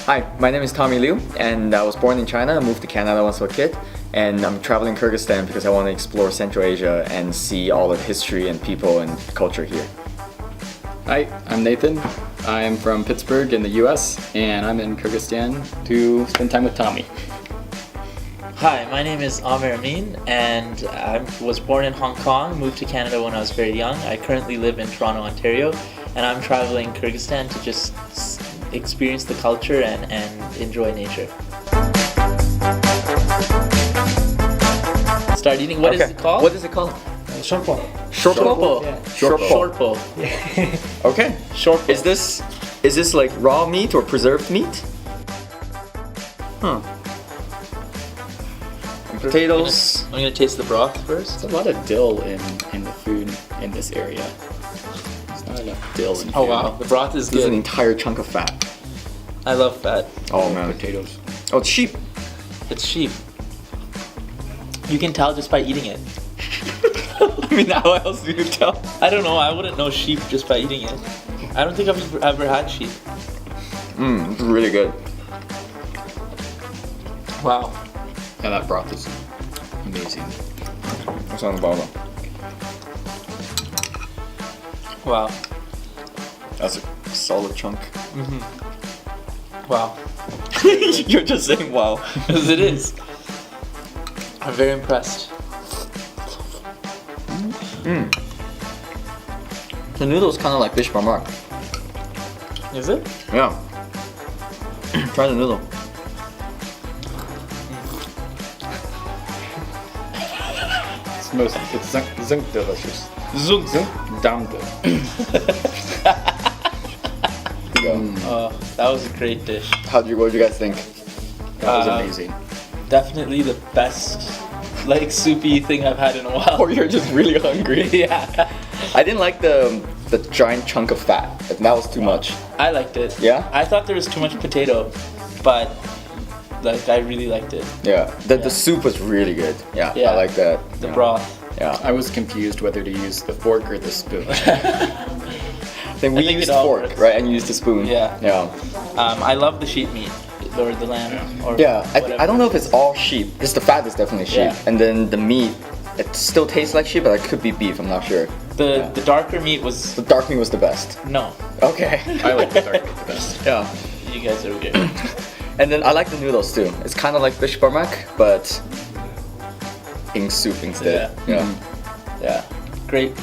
Hi, my name is Tommy Liu, and I was born in China. I moved to Canada once I was a kid, and I'm traveling Kyrgyzstan because I want to explore Central Asia and see all the history and people and culture here. Hi, I'm Nathan. I'm from Pittsburgh in the US, and I'm in Kyrgyzstan to spend time with Tommy. Hi, my name is Amir Amin, and I was born in Hong Kong, moved to Canada when I was very young. I currently live in Toronto, Ontario, and I'm traveling Kyrgyzstan to just experience the culture and enjoy nature. Start eating. What is it called? What is it called? Shorpo. Shorpo. Yeah. Shorpo. Shorpo. Okay. Shorpo. Is this like raw meat or preserved meat? Huh. And potatoes. I'm gonna taste the broth first. There's a lot of dill in the food in this area. There's not enough dill in food. Oh wow, the broth is This is an good. entire chunk of fat. I love fat. Oh man. Potatoes. Oh, it's sheep. It's sheep. You can tell just by eating it. I mean, how else do you tell? I don't know. I wouldn't know sheep just by eating it. I don't think I've ever had sheep. It's really good. Wow. Yeah, that broth is amazing. What's on the bottom? Wow. That's a solid chunk. Wow. You're just saying wow. Because it is. I'm very impressed. The noodle's kind of like fish parmak. Is it? Yeah. Try the noodle. It's delicious. Zung. Damn That was a great dish. What did you guys think? That was amazing. Definitely the best, like, soupy thing I've had in a while. Or you're just really hungry. Yeah. I didn't like the giant chunk of fat. That was too much. I liked it. Yeah? I thought there was too much potato, but like I really liked it. Yeah. The soup was really good. Yeah. Yeah. I like that. The Yeah. broth. Yeah. I was confused whether to use the fork or the spoon. Then we I think used it all fork, works. right? And you used the spoon. Yeah. Yeah. I love the sheep meat or the lamb. Or Yeah. whatever. I don't know if it's all sheep because the fat is definitely sheep, Yeah. and then the meat, it still tastes like sheep, but it could be beef. I'm not sure. The darker meat was The dark meat was the best. no. Okay. I like the dark meat the best. Yeah. You guys are weird. And then I like the noodles too. It's kind of like fish parmak, but in soup instead. Yeah. Yeah. Yeah. Great.